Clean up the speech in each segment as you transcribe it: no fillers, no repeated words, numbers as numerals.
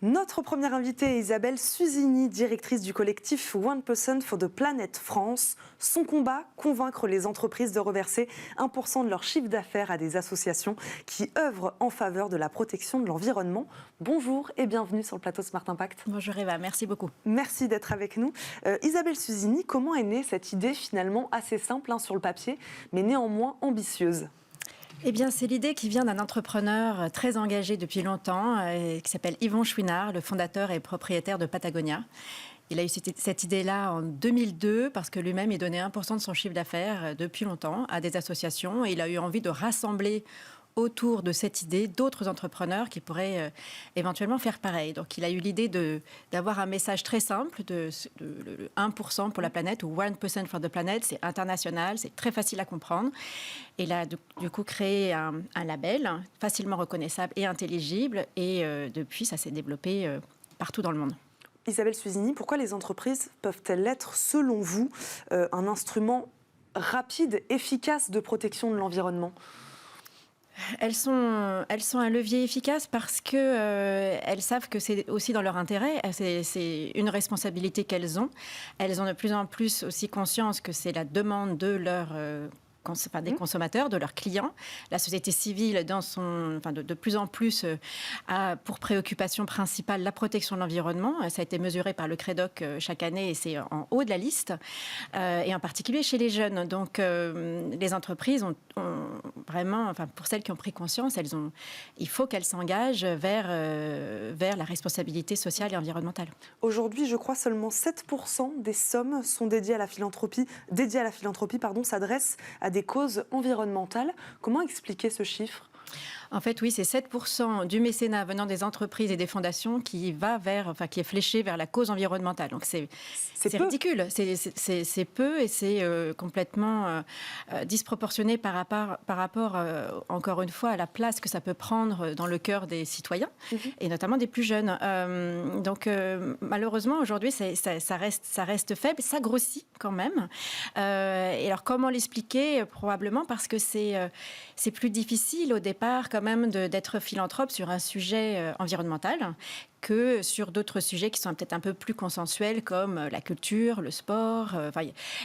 Notre première invitée est Isabelle Susini, directrice du collectif 1% for the Planet France. Son combat, convaincre les entreprises de reverser 1% de leur chiffre d'affaires à des associations qui œuvrent en faveur de la protection de l'environnement. Bonjour et bienvenue sur le plateau Smart Impact. Bonjour Eva, merci beaucoup. Merci d'être avec nous. Isabelle Susini, comment est née cette idée finalement assez simple sur le papier, mais néanmoins ambitieuse ? Eh bien, c'est l'idée qui vient d'un entrepreneur très engagé depuis longtemps, qui s'appelle Yvon Chouinard, le fondateur et propriétaire de Patagonia. Il a eu cette idée-là en 2002 parce que lui-même, il donnait 1% de son chiffre d'affaires depuis longtemps à des associations. Et il a eu envie de rassembler autour de cette idée d'autres entrepreneurs qui pourraient éventuellement faire pareil. Donc, il a eu l'idée d'avoir un message très simple, de 1% pour la planète, ou 1% for the planet, c'est international, c'est très facile à comprendre. Et là, du coup, créé un label facilement reconnaissable et intelligible. Et depuis, ça s'est développé partout dans le monde. Isabelle Susini, pourquoi les entreprises peuvent-elles être, selon vous, un instrument rapide, efficace de protection de l'environnement ? Elles sont un levier efficace parce que elles savent que c'est aussi dans leur intérêt. C'est une responsabilité qu'elles ont. Elles ont de plus en plus aussi conscience que c'est la demande de des consommateurs, de leurs clients. La société civile, de plus en plus, a pour préoccupation principale la protection de l'environnement. Ça a été mesuré par le CREDOC chaque année et c'est en haut de la liste, et en particulier chez les jeunes. Donc, les entreprises ont vraiment, pour celles qui ont pris conscience, il faut qu'elles s'engagent vers la responsabilité sociale et environnementale. Aujourd'hui, je crois seulement 7% des sommes sont dédiées à la philanthropie, s'adressent à des causes environnementales. Comment expliquer ce chiffre ? En fait, oui, c'est 7% du mécénat venant des entreprises et des fondations qui est fléché vers la cause environnementale. Donc, c'est ridicule. C'est peu et c'est complètement disproportionné par rapport, encore une fois, à la place que ça peut prendre dans le cœur des citoyens et notamment des plus jeunes. Donc, malheureusement, aujourd'hui, ça reste faible. Ça grossit quand même. Et alors, comment l'expliquer ? Probablement parce que c'est plus difficile au départ quand même d'être philanthrope sur un sujet environnemental que sur d'autres sujets qui sont peut-être un peu plus consensuels comme la culture, le sport.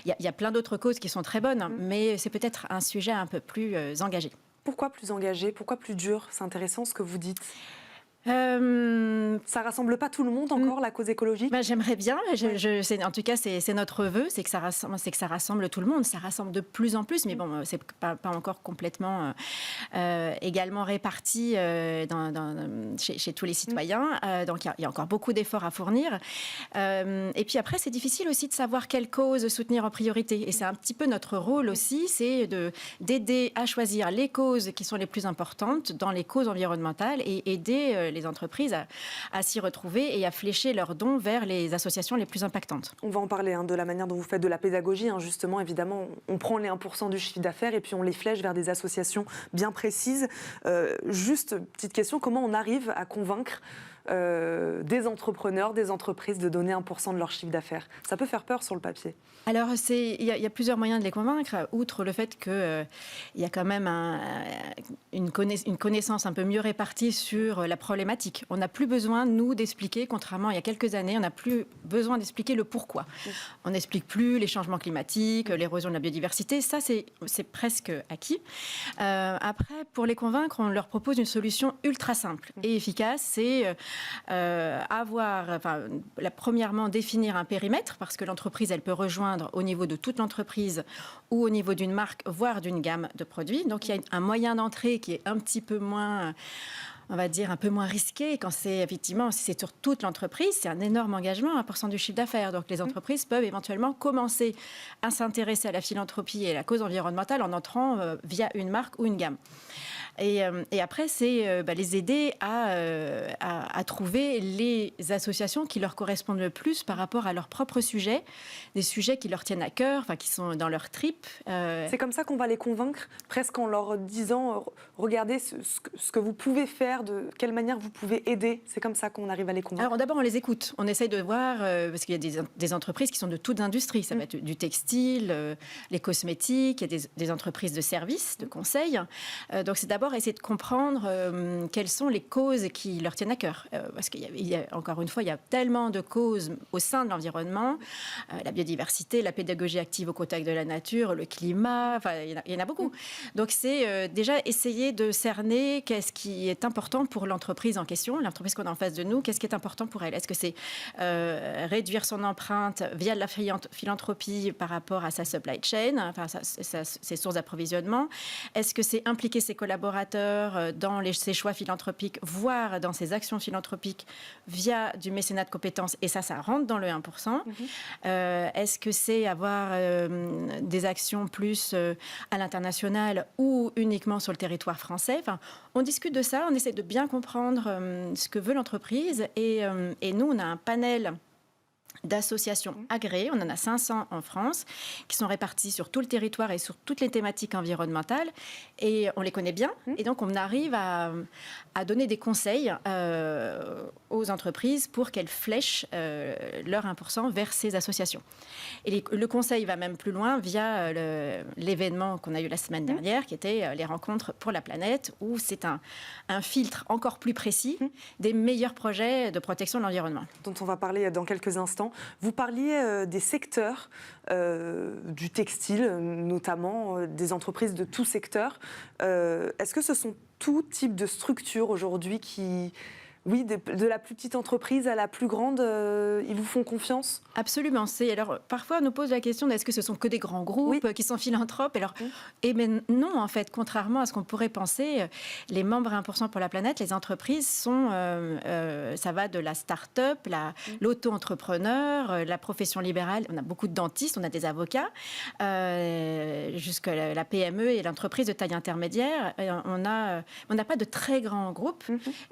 Il y a plein d'autres causes qui sont très bonnes, mais c'est peut-être un sujet un peu plus engagé. Pourquoi plus engagé ? Pourquoi plus dur ? C'est intéressant ce que vous dites. Ça rassemble pas tout le monde encore, la cause écologique ? J'aimerais bien. En tout cas, c'est notre vœu, c'est que ça rassemble tout le monde. Ça rassemble de plus en plus, mais bon, c'est pas encore complètement également réparti chez tous les citoyens. Donc, il y a encore beaucoup d'efforts à fournir. Et puis après, c'est difficile aussi de savoir quelle cause soutenir en priorité. Et c'est un petit peu notre rôle aussi, c'est d'aider à choisir les causes qui sont les plus importantes dans les causes environnementales et aider les entreprises à s'y retrouver et à flécher leurs dons vers les associations les plus impactantes. On va en parler de la manière dont vous faites de la pédagogie. Justement, évidemment, on prend les 1% du chiffre d'affaires et puis on les flèche vers des associations bien précises. Juste, petite question, comment on arrive à convaincre des entrepreneurs, des entreprises de donner 1% de leur chiffre d'affaires ? Ça peut faire peur sur le papier. Alors, il y a plusieurs moyens de les convaincre, outre le fait qu'il y a quand même une connaissance un peu mieux répartie sur la problématique. On n'a plus besoin, nous, d'expliquer, contrairement à il y a quelques années, on n'a plus besoin d'expliquer le pourquoi. On n'explique plus les changements climatiques, l'érosion de la biodiversité, ça c'est presque acquis. Après, pour les convaincre, on leur propose une solution ultra simple et efficace, c'est premièrement définir un périmètre, parce que l'entreprise, elle peut rejoindre au niveau de toute l'entreprise ou au niveau d'une marque, voire d'une gamme de produits. Donc, il y a un moyen d'entrée qui est un petit peu moins, on va dire, un peu moins risqué. Quand si c'est sur toute l'entreprise, c'est un énorme engagement, 1% du chiffre d'affaires. Donc, les entreprises peuvent éventuellement commencer à s'intéresser à la philanthropie et à la cause environnementale en entrant via une marque ou une gamme. Et après, c'est les aider à trouver les associations qui leur correspondent le plus par rapport à leurs propres sujets, des sujets qui leur tiennent à cœur, qui sont dans leur trip. C'est comme ça qu'on va les convaincre, presque en leur disant regardez ce que vous pouvez faire, de quelle manière vous pouvez aider. C'est comme ça qu'on arrive à les convaincre. Alors d'abord, on les écoute. On essaye de voir, parce qu'il y a des entreprises qui sont de toutes industries. Ça va être du textile, les cosmétiques, il y a des entreprises de services, de conseils. Donc c'est d'abord d'abord essayer de comprendre quelles sont les causes qui leur tiennent à cœur. Parce encore une fois, il y a tellement de causes au sein de l'environnement, la biodiversité, la pédagogie active au contact de la nature, le climat, enfin, il y en a beaucoup. Donc c'est déjà essayer de cerner qu'est-ce qui est important pour l'entreprise en question, l'entreprise qu'on a en face de nous, qu'est-ce qui est important pour elle. Est-ce que c'est réduire son empreinte via de la philanthropie par rapport à sa supply chain, enfin ses sources d'approvisionnement? Est-ce que c'est impliquer ses collaborateurs dans ses choix philanthropiques, voire dans ses actions philanthropiques via du mécénat de compétences? Et ça rentre dans le 1%. Est-ce que c'est avoir des actions plus à l'international ou uniquement sur le territoire français? Enfin, on discute de ça, on essaie de bien comprendre ce que veut l'entreprise. Et nous, on a un panel d'associations agréées, on en a 500 en France, qui sont réparties sur tout le territoire et sur toutes les thématiques environnementales. Et on les connaît bien. Et donc, on arrive à donner des conseils aux entreprises pour qu'elles flèchent leur 1% vers ces associations. Et le conseil va même plus loin via l'événement qu'on a eu la semaine dernière, qui était les rencontres pour la planète, où c'est un filtre encore plus précis des meilleurs projets de protection de l'environnement. Dont on va parler dans quelques instants. Vous parliez des secteurs, du textile notamment, des entreprises de tout secteur. Est-ce que ce sont tout type de structures aujourd'hui qui... Oui, de la plus petite entreprise à la plus grande, ils vous font confiance? Absolument. Alors, parfois, on nous pose la question est-ce que ce sont que des grands groupes qui sont philanthropes? Alors, non, en fait, contrairement à ce qu'on pourrait penser, les membres 1% pour la planète, les entreprises sont, ça va de la start-up, l'auto-entrepreneur, la profession libérale. On a beaucoup de dentistes, on a des avocats, jusqu'à la PME et l'entreprise de taille intermédiaire. On n'a pas de très grands groupes,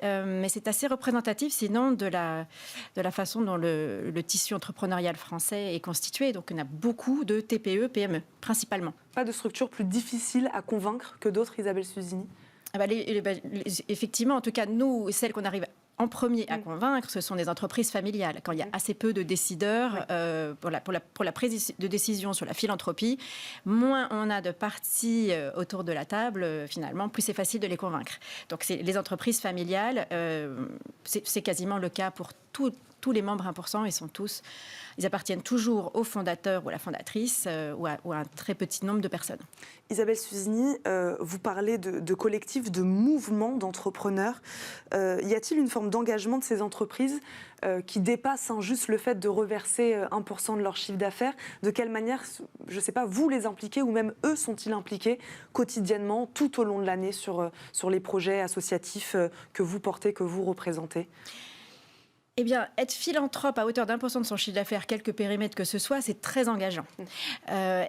mais c'est assez représentatif, sinon, de la façon dont le tissu entrepreneurial français est constitué. Donc, on a beaucoup de TPE, PME, principalement. Pas de structure plus difficile à convaincre que d'autres, Isabelle Susini? Effectivement, en tout cas, nous, celles qu'on arrive en premier à convaincre, ce sont des entreprises familiales. Quand il y a assez peu de décideurs pour la prise de décision sur la philanthropie, moins on a de parties autour de la table, finalement, plus c'est facile de les convaincre. Donc les entreprises familiales, c'est quasiment le cas pour tous les membres 1%, ils appartiennent toujours au fondateur ou à la fondatrice ou à un très petit nombre de personnes. Isabelle Susini, vous parlez de collectifs, de mouvements d'entrepreneurs. Y a-t-il une forme d'engagement de ces entreprises qui dépasse juste le fait de reverser 1% de leur chiffre d'affaires? De quelle manière, je ne sais pas, vous les impliquez ou même eux sont-ils impliqués quotidiennement tout au long de l'année sur les projets associatifs que vous portez, que vous représentez? Eh bien, être philanthrope à hauteur d'1% de son chiffre d'affaires, quelque périmètre que ce soit, c'est très engageant.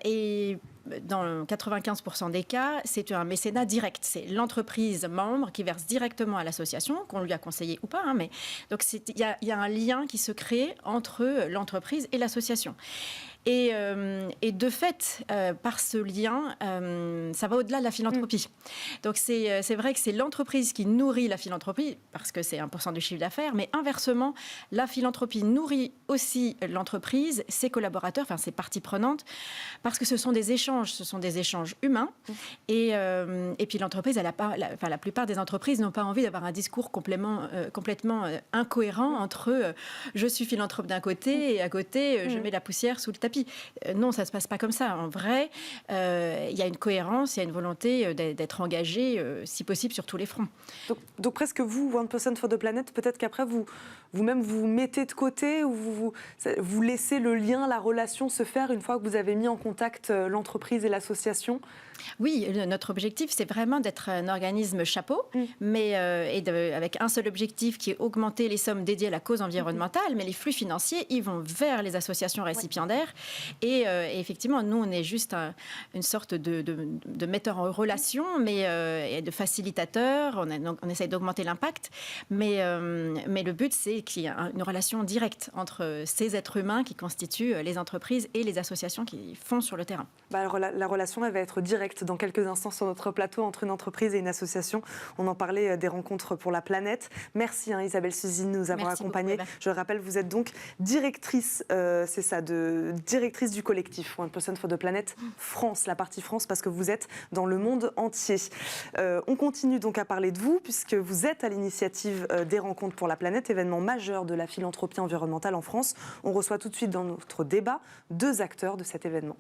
Et dans 95% des cas, c'est un mécénat direct. C'est l'entreprise membre qui verse directement à l'association, qu'on lui a conseillé ou pas. Mais donc, il y a un lien qui se crée entre l'entreprise et l'association. Et de fait, par ce lien, ça va au-delà de la philanthropie. Donc c'est vrai que c'est l'entreprise qui nourrit la philanthropie, parce que c'est 1% du chiffre d'affaires, mais inversement, la philanthropie nourrit aussi l'entreprise, ses collaborateurs, enfin ses parties prenantes, parce que ce sont des échanges humains. Et puis l'entreprise, la plupart des entreprises n'ont pas envie d'avoir un discours complètement incohérent entre je suis philanthrope d'un côté et à côté, je mets la poussière sous le tapis. Non, ça ne se passe pas comme ça. En vrai, il y a une cohérence, il y a une volonté d'être engagé, si possible, sur tous les fronts. Donc presque vous, 1% for the Planet, peut-être qu'après, vous-même, vous mettez de côté ou vous laissez le lien, la relation se faire une fois que vous avez mis en contact l'entreprise et l'association? Oui, notre objectif, c'est vraiment d'être un organisme chapeau, mais avec un seul objectif qui est augmenter les sommes dédiées à la cause environnementale, mais les flux financiers, ils vont vers les associations récipiendaires. Et effectivement, nous, on est juste une sorte de metteur en relation, et de facilitateur. On essaie d'augmenter l'impact, mais le but, c'est qu'il y ait une relation directe entre ces êtres humains qui constituent les entreprises et les associations qui font sur le terrain. Alors, la relation, elle va être directe direct dans quelques instants sur notre plateau entre une entreprise et une association. On en parlait des rencontres pour la planète. Merci Isabelle Suzy de nous avoir accompagnés. Je le rappelle, vous êtes donc directrice, directrice du collectif One Person for the Planet France, la partie France, parce que vous êtes dans le monde entier. On continue donc à parler de vous, puisque vous êtes à l'initiative des rencontres pour la planète, événement majeur de la philanthropie environnementale en France. On reçoit tout de suite dans notre débat 2 acteurs de cet événement.